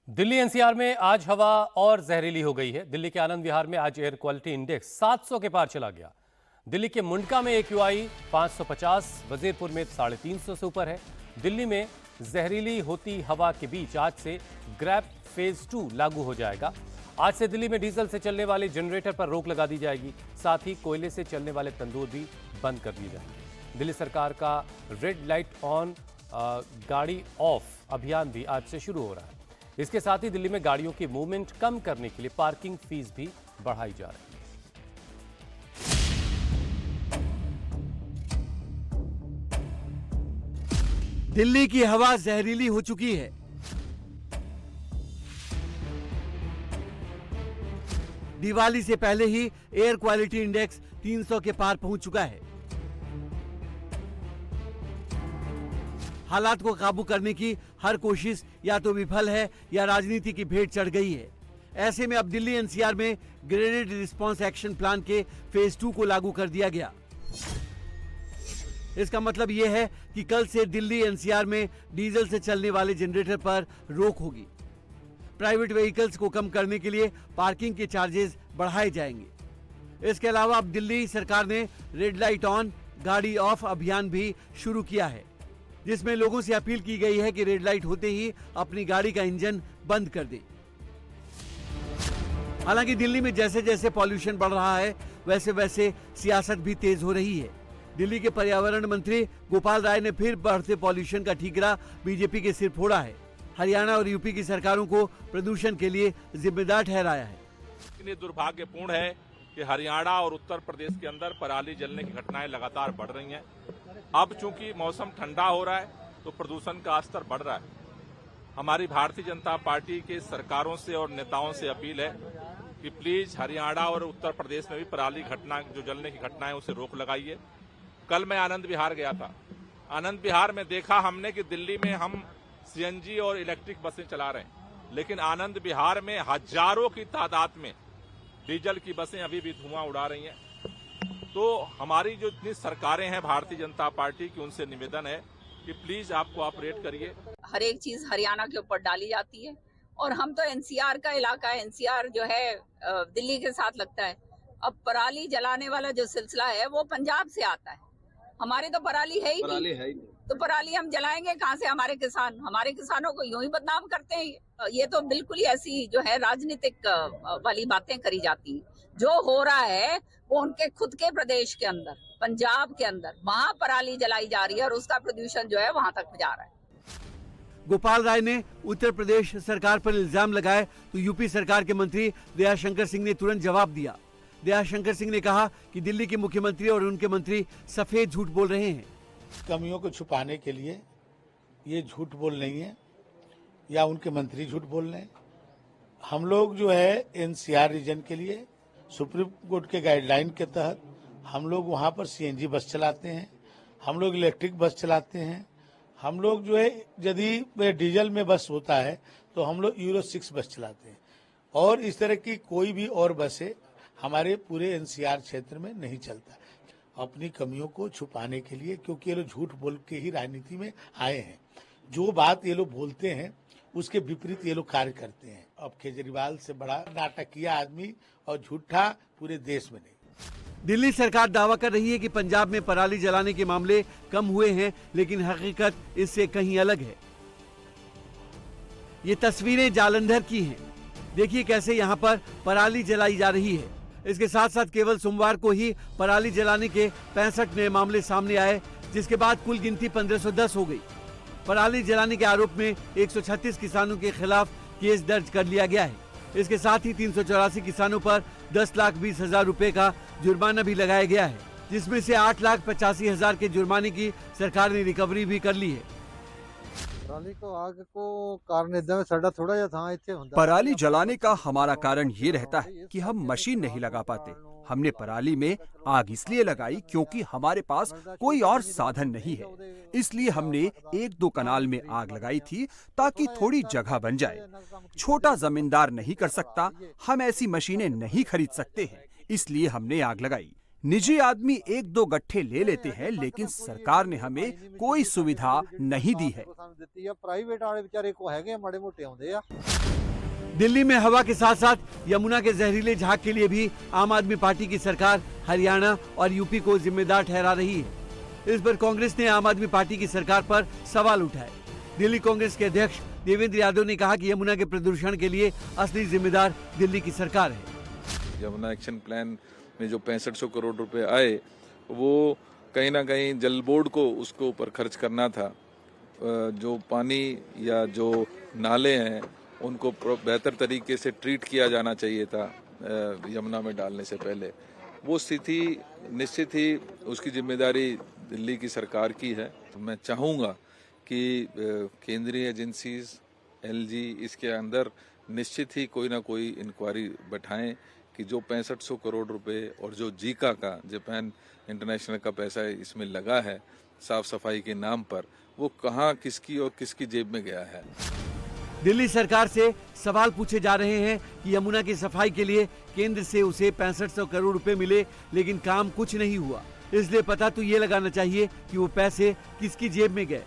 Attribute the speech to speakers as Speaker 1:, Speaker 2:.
Speaker 1: Delhi NCR में आज हवा और जहरीली हो गई है। दिल्ली के आनंद विहार में आज एयर क्वालिटी इंडेक्स 700 के पार चला गया। दिल्ली के मुंडका में AQI 550, वजीरपुर में 350 से ऊपर है। दिल्ली में जहरीली होती हवा के बीच आज से ग्रैप फेज 2 लागू हो जाएगा। आज से दिल्ली में डीजल से चलने वाले जनरेटर पर रोक लगा दी जाएगी। साथ ही कोयले से चलने वाले तंदूर भी बंद कर दिए जाएंगे। दिल्ली सरकार का रेड लाइट ऑन गाड़ी ऑफ अभियान भी आज से शुरू हो रहा है। इसके साथ ही दिल्ली में गाड़ियों की मूवमेंट कम करने के लिए पार्किंग फीस भी बढ़ाई जा रही है।
Speaker 2: दिल्ली की हवा जहरीली हो चुकी है। दिवाली से पहले ही एयर क्वालिटी इंडेक्स 300 के पार पहुंच चुका है। हालात को काबू करने की हर कोशिश या तो विफल है या राजनीति की भेंट चढ़ गई है। ऐसे में अब दिल्ली एनसीआर में ग्रेडेड रिस्पांस एक्शन प्लान के फेज 2 को लागू कर दिया गया। इसका मतलब यह है कि कल से दिल्ली एनसीआर में डीजल से चलने वाले जनरेटर पर रोक होगी। प्राइवेट व्हीकल्स को कम करने के लिए पार्किंग के चार्जेस बढ़ाए जाएंगे। इसके अलावा अब दिल्ली सरकार ने रेड लाइट ऑन गाड़ी ऑफ अभियान भी शुरू किया है, जिसमें लोगों से अपील की गई है कि रेड लाइट होते ही अपनी गाड़ी का इंजन बंद कर दें। हालांकि दिल्ली में जैसे जैसे पॉल्यूशन बढ़ रहा है वैसे वैसे सियासत भी तेज हो रही है। दिल्ली के पर्यावरण मंत्री गोपाल राय ने फिर बढ़ते पॉल्यूशन का ठीकरा बीजेपी के सिर फोड़ा है। हरियाणा और यूपी की सरकारों को प्रदूषण के लिए जिम्मेदार ठहराया है।
Speaker 3: ये दुर्भाग्यपूर्ण है कि हरियाणा और उत्तर प्रदेश के अंदर पराली जलने की घटनाएं लगातार बढ़ रही हैं। अब चूंकि मौसम ठंडा हो रहा है तो प्रदूषण का स्तर बढ़ रहा है। हमारी भारतीय जनता पार्टी के सरकारों से और नेताओं से अपील है कि प्लीज हरियाणा और उत्तर प्रदेश में भी पराली घटना जो जलने की घटना है उसे रोक लगाइए। कल मैं आनंद विहार गया था। आनंद विहार में देखा हमने कि दिल्ली में हम CNG और इलेक्ट्रिक बसें चला रहे हैं, लेकिन आनंद विहार में हजारों की तादाद में डीजल की बसें अभी भी धुआं उड़ा रही हैं। तो हमारी जो इतनी सरकारें हैं भारतीय जनता पार्टी की, उनसे निवेदन है कि प्लीज आप कोऑपरेट करिए।
Speaker 4: हर एक चीज हरियाणा के ऊपर डाली जाती है और हम तो एनसीआर का इलाका है। एनसीआर जो है दिल्ली के साथ लगता है। अब पराली जलाने वाला जो सिलसिला है वो पंजाब से आता है। हमारे तो पराली है ही नहीं। तो पराली हम जलाएंगे कहाँ से? हमारे किसानों को यूं ही बदनाम करते हैं। ये तो बिल्कुल ही ऐसी जो है राजनीतिक वाली बातें करी जाती हैं। जो हो रहा है वो उनके खुद के प्रदेश के अंदर, पंजाब के अंदर, वहाँ पराली जलाई जा रही है और उसका प्रदूषण जो है वहाँ तक जा रहा है।
Speaker 2: गोपाल राय ने उत्तर प्रदेश सरकार पर इल्जाम लगाए तो यूपी सरकार के मंत्री दयाशंकर सिंह ने तुरंत जवाब दिया। दयाशंकर सिंह ने कहा कि दिल्ली के मुख्यमंत्री और उनके मंत्री सफेद झूठ बोल रहे हैं।
Speaker 5: कमियों को छुपाने के लिए ये झूठ बोल रही है या उनके मंत्री झूठ बोल रहे हैं। हम लोग जो है एनसीआर रीजन के लिए सुप्रीम कोर्ट के गाइडलाइन के तहत हम लोग वहाँ पर CNG बस चलाते हैं, हम लोग इलेक्ट्रिक बस चलाते हैं। हम लोग जो है यदि डीजल में बस होता है तो हम लोग यूरो 6 बस चलाते हैं और इस तरह की कोई भी और बसें हमारे पूरे एनसीआर क्षेत्र में नहीं चलता। अपनी कमियों को छुपाने के लिए, क्योंकि ये लोग झूठ बोल के ही राजनीति में आए हैं। जो बात ये लोग बोलते हैं उसके विपरीत ये लोग कार्य करते हैं। अब केजरीवाल से बड़ा नाटकीय आदमी और झूठा पूरे देश में नहीं।
Speaker 2: दिल्ली सरकार दावा कर रही है कि पंजाब में पराली जलाने के मामले कम हुए हैं, लेकिन हकीकत इससे कहीं अलग है। ये तस्वीरें जालंधर की हैं। देखिए कैसे यहाँ पर पराली जलाई जा रही है। इसके साथ साथ केवल सोमवार को ही पराली जलाने के 65 नए मामले सामने आए, जिसके बाद कुल गिनती 1510 हो गई। पराली जलाने के आरोप में 136 किसानों के खिलाफ केस दर्ज कर लिया गया है। इसके साथ ही 384 किसानों पर 10,20,000 रुपए का जुर्माना भी लगाया गया है, जिसमें से 8,85,000 के जुर्माने की सरकार ने रिकवरी भी कर ली है।
Speaker 6: पराली जलाने का हमारा कारण ये रहता है कि हम मशीन नहीं लगा पाते। हमने पराली में आग इसलिए लगाई क्योंकि हमारे पास कोई और साधन नहीं है। इसलिए हमने 1-2 कनाल में आग लगाई थी ताकि थोड़ी जगह बन जाए। छोटा जमींदार नहीं कर सकता, हम ऐसी मशीनें नहीं खरीद सकते हैं, इसलिए हमने आग लगाई। निजी आदमी एक दो गट्ठे ले लेते हैं, लेकिन सरकार ने हमें कोई सुविधा नहीं दी है।
Speaker 7: प्राइवेट वाले बेचारे को है माड़े मोटे आउंदे आ।
Speaker 2: दिल्ली में हवा के साथ साथ यमुना के जहरीले झाग के लिए भी आम आदमी पार्टी की सरकार हरियाणा और यूपी को जिम्मेदार ठहरा रही है। इस पर कांग्रेस ने आम आदमी पार्टी की सरकार पर सवाल उठाए। दिल्ली कांग्रेस के अध्यक्ष देवेंद्र यादव ने कहा कि यमुना के प्रदूषण के लिए असली जिम्मेदार दिल्ली की सरकार है।
Speaker 8: यमुना एक्शन प्लान में जो 6500 करोड़ रुपए आए, वो कहीं ना कहीं जल बोर्ड को उसको ऊपर खर्च करना था। जो पानी या जो नाले हैं उनको बेहतर तरीके से ट्रीट किया जाना चाहिए था यमुना में डालने से पहले। वो स्थिति निश्चित ही उसकी जिम्मेदारी दिल्ली की सरकार की है। तो मैं चाहूँगा कि केंद्रीय एजेंसीज एलजी इसके अंदर निश्चित ही कोई ना कोई इंक्वायरी बैठाएं कि जो 6500 करोड़ रुपए और जो जीका का, जापान इंटरनेशनल का पैसा इसमें लगा है साफ सफाई के नाम पर, वो कहाँ किसकी और किसकी जेब में गया है।
Speaker 2: दिल्ली सरकार से सवाल पूछे जा रहे हैं कि यमुना की सफाई के लिए केंद्र से उसे 6500 करोड़ रुपए मिले, लेकिन काम कुछ नहीं हुआ। इसलिए पता तो ये लगाना चाहिए कि वो पैसे किसकी जेब में गए।